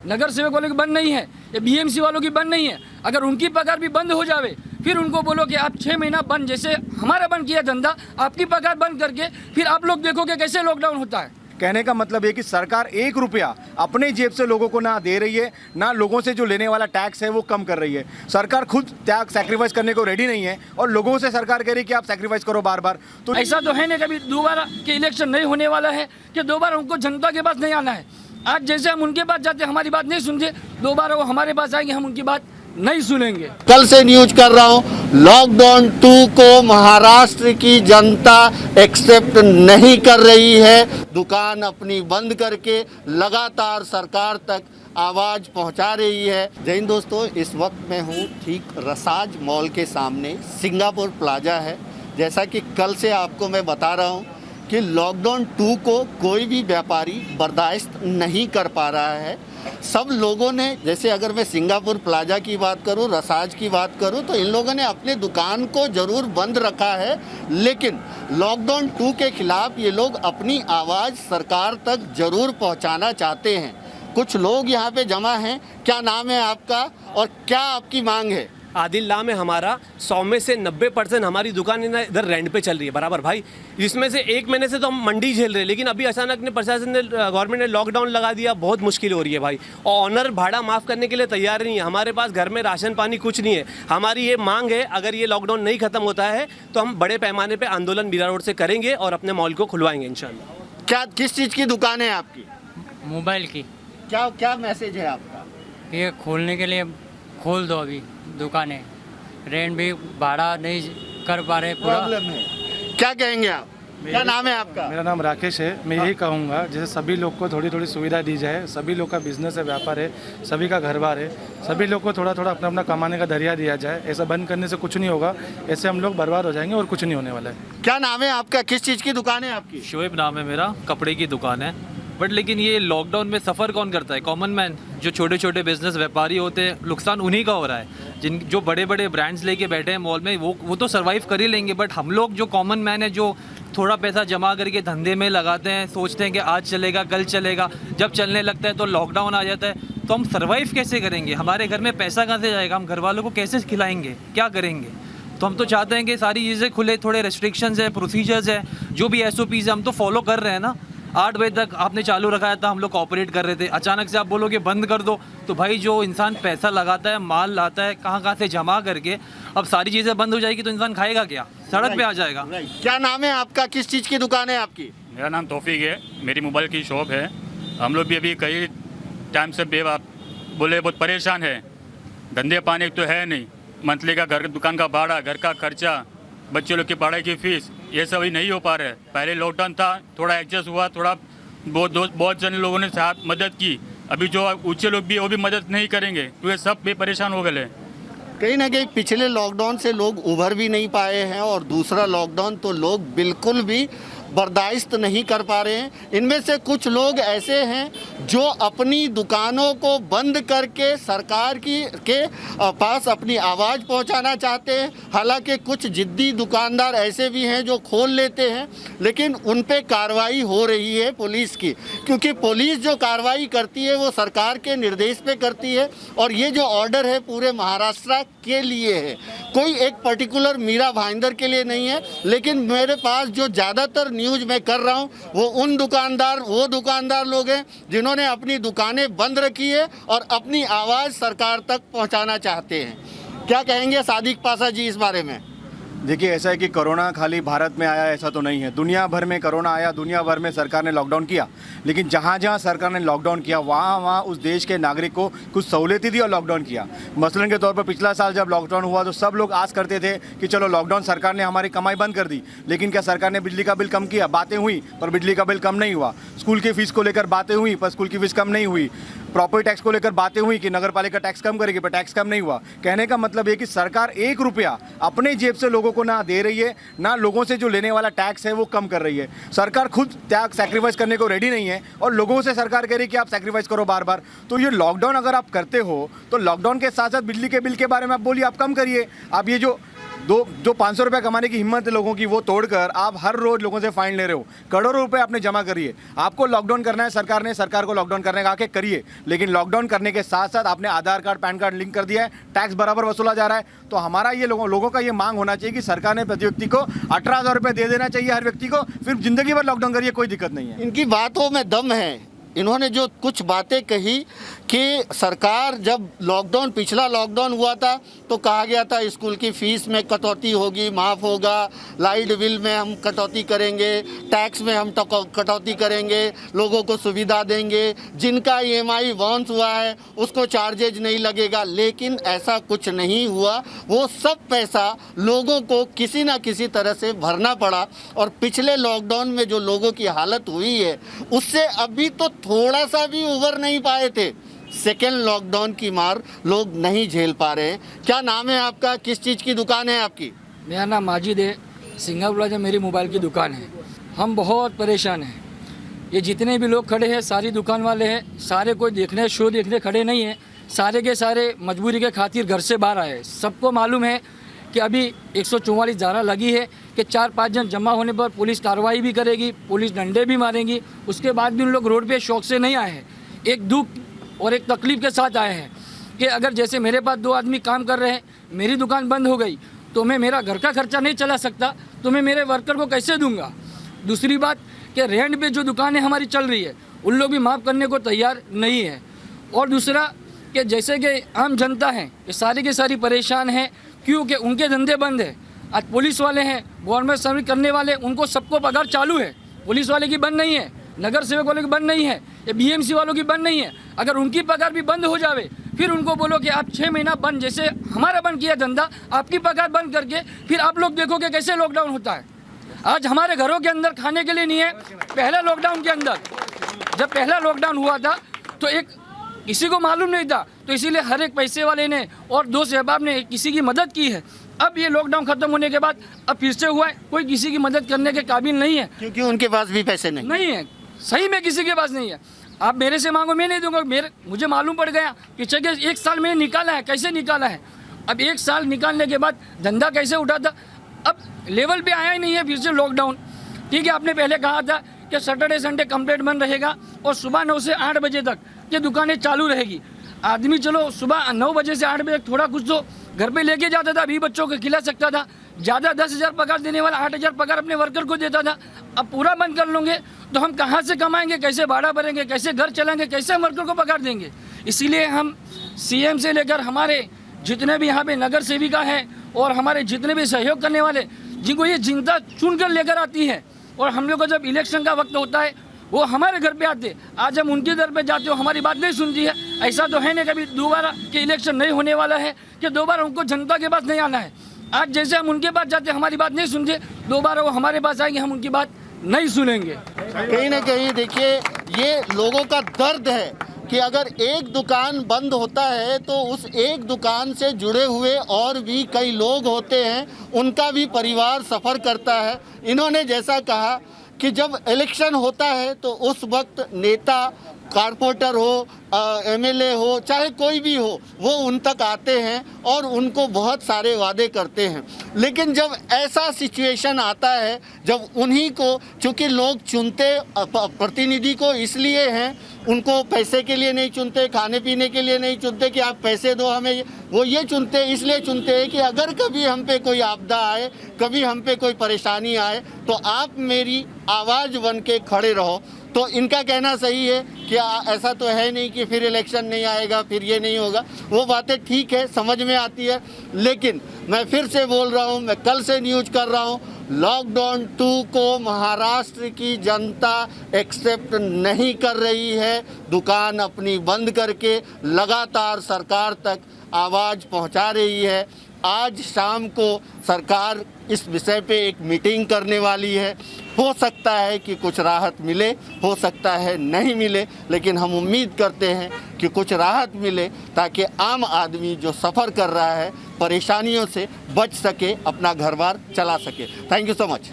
नगर सेवक वालों की बंद नहीं है, ये बीएमसी वालों की बंद नहीं है। अगर उनकी पगार भी बंद हो जावे, फिर उनको बोलो कि आप 6 महीना बंद, जैसे हमारा बंद किया धंधा, आपकी पगार बंद करके फिर आप लोग देखोगे कैसे लॉकडाउन होता है। कहने का मतलब है कि सरकार 1 रुपया अपने जेब से लोगों को ना दे रही है, ना लोगों से जो लेने वाला टैक्स है वो कम कर रही है। सरकार खुद त्याग सैक्रिफाइस करने को रेडी नहीं है और लोगों से सरकार कह रही है कि आप सैक्रिफाइस करो बार बार। तो ऐसा तो है नहीं कभी दोबारा के इलेक्शन नहीं होने वाला है कि दोबारा उनको जनता के पास नहीं आना है। आज जैसे हम उनके पास जाते हमारी बात नहीं सुनते, दोबारा वो हमारे पास आएंगे, हम उनकी बात नहीं सुनेंगे। कल से न्यूज कर रहा हूं, लॉकडाउन 2 को महाराष्ट्र की जनता एक्सेप्ट नहीं कर रही है। दुकान अपनी बंद करके लगातार सरकार तक आवाज पहुंचा रही है। जय हिंद दोस्तों, इस वक्त मैं हूं ठीक रसाज मॉल के सामने, सिंगापुर प्लाजा है। जैसा कि कल से आपको मैं बता रहा हूं कि लॉकडाउन 2 को कोई भी व्यापारी बर्दाश्त नहीं कर पा रहा है। सब लोगों ने, जैसे अगर मैं सिंगापुर प्लाजा की बात करूं, रसाज की बात करूं, तो इन लोगों ने अपने दुकान को ज़रूर बंद रखा है, लेकिन लॉकडाउन 2 के खिलाफ ये लोग अपनी आवाज़ सरकार तक ज़रूर पहुंचाना चाहते हैं। कुछ लोग यहाँ पे जमा हैं। क्या नाम है आपका और क्या आपकी मांग है? आदिल नाम है हमारा। 100 में से 90% हमारी दुकान इधर रेंट पे चल रही है बराबर भाई। इसमें से 1 महीने से तो हम मंडी झेल रहे हैं, लेकिन अभी अचानक ने प्रशासन ने, गवर्नमेंट ने लॉकडाउन लगा दिया। बहुत मुश्किल हो रही है भाई, और ऑनर भाड़ा माफ़ करने के लिए तैयार नहीं है। हमारे पास घर में राशन पानी कुछ नहीं है। हमारी ये मांग है, अगर ये लॉकडाउन नहीं ख़त्म होता है तो हम बड़े पैमाने पर आंदोलन मीरा रोड से करेंगे और अपने मॉल को खुलवाएंगे इंशाल्लाह। क्या किस चीज़ की दुकान है आपकी? मोबाइल की। क्या क्या मैसेज है आपका? ये खोलने के लिए खोल दो अभी दुकानें, रेंट भी भाड़ा नहीं कर पा रहे पूरा। प्रॉब्लम है। क्या कहेंगे आप? क्या नाम है आपका? मेरा नाम राकेश है। मैं यही कहूँगा, जैसे सभी लोग को थोड़ी थोड़ी सुविधा दी जाए। सभी लोग का बिजनेस है, व्यापार है, सभी का घर बार है, सभी लोग को थोड़ा थोड़ा अपना अपना कमाने का जरिया दिया जाए। ऐसा बंद करने से कुछ नहीं होगा, ऐसे हम लोग बर्बाद हो जाएंगे और कुछ नहीं होने वाला है। क्या नाम है आपका? किस चीज़ की दुकान है आपकी? शोएब नाम है मेरा, कपड़े की दुकान है। बट लेकिन ये लॉकडाउन में सफ़र कौन करता है? कॉमन मैन, जो छोटे छोटे बिजनेस व्यापारी होते हैं, नुकसान उन्हीं का हो रहा है। जो बड़े बड़े ब्रांड्स लेके बैठे हैं मॉल में, वो तो सर्वाइव कर ही लेंगे, बट हम लोग जो कॉमन मैन है, जो थोड़ा पैसा जमा करके धंधे में लगाते हैं, सोचते हैं कि आज चलेगा कल चलेगा, जब चलने लगता है तो लॉकडाउन आ जाता है, तो हम सर्वाइव कैसे करेंगे? हमारे घर में पैसा कहाँ से जाएगा? हम घर वालों को कैसे खिलाएंगे? क्या करेंगे? तो हम तो चाहते हैं कि सारी चीज़ें खुले, थोड़े रेस्ट्रिक्शंस है, प्रोसीजर्स है, जो भी SOPs है हम तो फॉलो कर रहे हैं ना। 8 बजे तक आपने चालू रखाया था, हम लोग ऑपरेट कर रहे थे। अचानक से आप बोलोगे बंद कर दो, तो भाई जो इंसान पैसा लगाता है, माल लाता है, कहाँ से जमा करके, अब सारी चीज़ें बंद हो जाएगी तो इंसान खाएगा क्या? सड़क पे आ जाएगा। क्या नाम है आपका? किस चीज़ की दुकान है आपकी? मेरा नाम तौफीक है, मेरी मोबाइल की शॉप है। हम लोग भी अभी कई टाइम से बोले बहुत परेशान है। धंधे पाने तो है नहीं, मंथली का घर दुकान का भाड़ा, घर का खर्चा, बच्चों लोग की पढ़ाई की फीस, ये सब ही नहीं हो पा रहा है। पहले लॉकडाउन था, थोड़ा एडजस्ट हुआ, थोड़ा बहुत जन लोगों ने साथ मदद की। अभी जो ऊंचे लोग भी वो भी मदद नहीं करेंगे, तो ये सब भी परेशान हो गए। कहीं ना कहीं पिछले लॉकडाउन से लोग उभर भी नहीं पाए हैं, और दूसरा लॉकडाउन तो लोग बिल्कुल भी बर्दाश्त नहीं कर पा रहे हैं। इनमें से कुछ लोग ऐसे हैं जो अपनी दुकानों को बंद करके सरकार के पास अपनी आवाज़ पहुंचाना चाहते हैं। हालांकि कुछ जिद्दी दुकानदार ऐसे भी हैं जो खोल लेते हैं, लेकिन उन पे कार्रवाई हो रही है पुलिस की, क्योंकि पुलिस जो कार्रवाई करती है वो सरकार के निर्देश पे करती है। और ये जो ऑर्डर है पूरे महाराष्ट्र के लिए है, कोई एक पर्टिकुलर मीरा भाईंदर के लिए नहीं है। लेकिन मेरे पास जो ज़्यादातर न्यूज़ मैं कर रहा हूँ वो दुकानदार लोग हैं जिन्होंने अपनी दुकानें बंद रखी है और अपनी आवाज़ सरकार तक पहुँचाना चाहते हैं। क्या कहेंगे सादिक पासा जी इस बारे में? देखिए, ऐसा है कि कोरोना खाली भारत में आया ऐसा तो नहीं है। दुनिया भर में कोरोना आया, दुनिया भर में सरकार ने लॉकडाउन किया, लेकिन जहाँ जहाँ सरकार ने लॉकडाउन किया वहाँ उस देश के नागरिक को कुछ सहूलियतें दी और लॉकडाउन किया। मसलन के तौर पर पिछला साल जब लॉकडाउन हुआ तो सब लोग आस करते थे कि चलो लॉकडाउन, सरकार ने हमारी कमाई बंद कर दी, लेकिन क्या सरकार ने बिजली का बिल कम किया? बातें हुई पर बिजली का बिल कम नहीं हुआ। स्कूल की फ़ीस को लेकर बातें हुई पर स्कूल की फ़ीस कम नहीं हुई। प्रॉपर्टी टैक्स को लेकर बातें हुई कि नगर पालिका टैक्स कम करेगी, पर टैक्स कम नहीं हुआ। कहने का मतलब ये कि सरकार 1 रुपया अपने जेब से लोगों को ना दे रही है, ना लोगों से जो लेने वाला टैक्स है वो कम कर रही है। सरकार खुद त्याग सैक्रिफाइस करने को रेडी नहीं है और लोगों से सरकार कह रही है कि आप सैक्रिफाइस करो बार बार। तो ये लॉकडाउन अगर आप करते हो तो लॉकडाउन के साथ साथ बिजली के बिल के बारे में आप बोलिए, आप कम करिए। आप ये जो जो 500 रुपये कमाने की हिम्मत है लोगों की, वो तोड़कर आप हर रोज लोगों से फाइन ले रहे हो। करोड़ों रुपए आपने जमा करिए। आपको लॉकडाउन करना है, सरकार को लॉकडाउन करने का आके करिए, लेकिन लॉकडाउन करने के साथ साथ आपने आधार कार्ड पैन कार्ड लिंक कर दिया है, टैक्स बराबर वसूला जा रहा है। तो हमारा ये लोगों का ये मांग होना चाहिए कि सरकार ने प्रति व्यक्ति को 18,000 रुपये दे देना चाहिए हर व्यक्ति को, फिर जिंदगी भर लॉकडाउन करिए, कोई दिक्कत नहीं है। इनकी बातों में दम है। इन्होंने जो कुछ बातें कही कि सरकार जब पिछला लॉकडाउन हुआ था तो कहा गया था स्कूल की फीस में कटौती होगी, माफ़ होगा, लाइट बिल में हम कटौती करेंगे, टैक्स में हम कटौती करेंगे, लोगों को सुविधा देंगे, जिनका EMI बाउंस हुआ है उसको चार्जेज नहीं लगेगा। लेकिन ऐसा कुछ नहीं हुआ। वो सब पैसा लोगों को किसी ना किसी तरह से भरना पड़ा और पिछले लॉकडाउन में जो लोगों की हालत हुई है उससे अभी तो थोड़ा सा भी उबर नहीं पाए थे। सेकेंड लॉकडाउन की मार लोग नहीं झेल पा रहे हैं। क्या नाम है आपका, किस चीज़ की दुकान है आपकी? मेरा नाम माजिद है, सिंगापुर प्लाजा मेरी मोबाइल की दुकान है। हम बहुत परेशान हैं। ये जितने भी लोग खड़े हैं सारी दुकान वाले हैं, सारे कोई देखने शो देखने खड़े नहीं हैं, सारे के सारे मजबूरी के खातिर घर से बाहर आए हैं। सबको मालूम है कि अभी 144 धारा लगी है कि 4-5 जन जमा होने पर पुलिस कार्रवाई भी करेगी, पुलिस डंडे भी मारेंगी। उसके बाद भी उन लोग रोड पे शौक से नहीं आए हैं, एक दुख और एक तकलीफ़ के साथ आए हैं कि अगर जैसे मेरे पास 2 आदमी काम कर रहे हैं, मेरी दुकान बंद हो गई तो मैं मेरा घर का खर्चा नहीं चला सकता, तो मैं मेरे वर्कर को कैसे दूंगा। दूसरी बात कि रेंट पे जो दुकानें हमारी चल रही है उन लोग भी माफ़ करने को तैयार नहीं है। और दूसरा कि जैसे कि आम जनता है ये सारी की सारी परेशान है क्योंकि उनके धंधे बंद है। आज पुलिस वाले हैं, गवर्नमेंट सर्विस करने वाले, उनको सबको पगार चालू है, पुलिस वाले की बंद नहीं है, नगर सेवक वालों की बंद नहीं है, ये BMC वालों की बंद नहीं है। अगर उनकी पगार भी बंद हो जावे फिर उनको बोलो कि आप 6 महीना बंद, जैसे हमारा बंद किया धंधा, आपकी पगार बंद करके फिर आप लोग देखोगे कैसे लॉकडाउन होता है। आज हमारे घरों के अंदर खाने के लिए नहीं है। पहला लॉकडाउन के अंदर जब पहला लॉकडाउन हुआ था तो एक किसी को मालूम नहीं था, तो इसीलिए हर एक पैसे वाले ने और दोस्त अहबाब ने किसी की मदद की है। अब ये लॉकडाउन खत्म होने के बाद अब फिर से हुआ है, कोई किसी की मदद करने के काबिल नहीं है, क्योंकि उनके पास भी पैसे नहीं है। सही में किसी के पास नहीं है। आप मेरे से मांगो, मैं नहीं दूंगा। मुझे मालूम पड़ गया पीछे के 1 साल मैंने निकाला है, कैसे निकाला है। अब 1 साल निकालने के बाद धंधा कैसे उठा था, अब लेवल पे आया ही नहीं है फिर से लॉकडाउन। ठीक है, आपने पहले कहा था कि सैटरडे संडे कंप्लीट बंद रहेगा और सुबह 9 से 8 बजे तक ये दुकानें चालू रहेगी। आदमी चलो सुबह 9 बजे से 8 बजे तक थोड़ा कुछ तो घर पे लेके जाता था, 20 बच्चों को खिला सकता था। ज़्यादा 10,000 पगार देने वाला 8,000 पगार अपने वर्कर को देता था। अब पूरा बंद कर लोगे तो हम कहाँ से कमाएंगे, कैसे भाड़ा भरेंगे, कैसे घर चलाएंगे, कैसे हम वर्कर को पगार देंगे। इसीलिए हम CM से लेकर हमारे जितने भी यहाँ पे नगर सेविका हैं और हमारे जितने भी सहयोग करने वाले, जिनको ये चिंता चुन कर लेकर आती है और हम लोग को जब इलेक्शन का वक्त होता है वो हमारे घर पे आते, आज हम उनके घर पे जाते हो हमारी बात नहीं सुनती है। ऐसा तो है नहीं कभी दोबारा कि इलेक्शन नहीं होने वाला है कि दोबारा उनको जनता के पास नहीं आना है। आज जैसे हम उनके पास जाते हमारी बात नहीं सुनते, दोबारा वो हमारे पास आएंगे, हम उनकी बात नहीं सुनेंगे। कहीं ना कहीं देखिए ये लोगों का दर्द है कि अगर एक दुकान बंद होता है तो उस एक दुकान से जुड़े हुए और भी कई लोग होते हैं, उनका भी परिवार सफ़र करता है। इन्होंने जैसा कहा कि जब इलेक्शन होता है तो उस वक्त नेता, कारपोरेटर हो, MLA हो, चाहे कोई भी हो, वो उन तक आते हैं और उनको बहुत सारे वादे करते हैं। लेकिन जब ऐसा सिचुएशन आता है जब उन्हीं को, चूँकि लोग चुनते प्रतिनिधि को इसलिए हैं, उनको पैसे के लिए नहीं चुनते, खाने पीने के लिए नहीं चुनते कि आप पैसे दो हमें, वो ये चुनते इसलिए चुनते हैं कि अगर कभी हम पे कोई आपदा आए, कभी हम पे कोई परेशानी आए तो आप मेरी आवाज़ बन के खड़े रहो। तो इनका कहना सही है कि ऐसा तो है नहीं कि फिर इलेक्शन नहीं आएगा, फिर ये नहीं होगा। वो बातें ठीक है, समझ में आती है, लेकिन मैं फिर से बोल रहा हूँ, मैं कल से न्यूज़ कर रहा हूँ, लॉकडाउन 2 को महाराष्ट्र की जनता एक्सेप्ट नहीं कर रही है। दुकान अपनी बंद करके लगातार सरकार तक आवाज़ पहुंचा रही है। आज शाम को सरकार इस विषय पे एक मीटिंग करने वाली है। हो सकता है कि कुछ राहत मिले, हो सकता है नहीं मिले, लेकिन हम उम्मीद करते हैं कि कुछ राहत मिले ताकि आम आदमी जो सफ़र कर रहा है परेशानियों से बच सके, अपना घर बार चला सके। Thank you so much.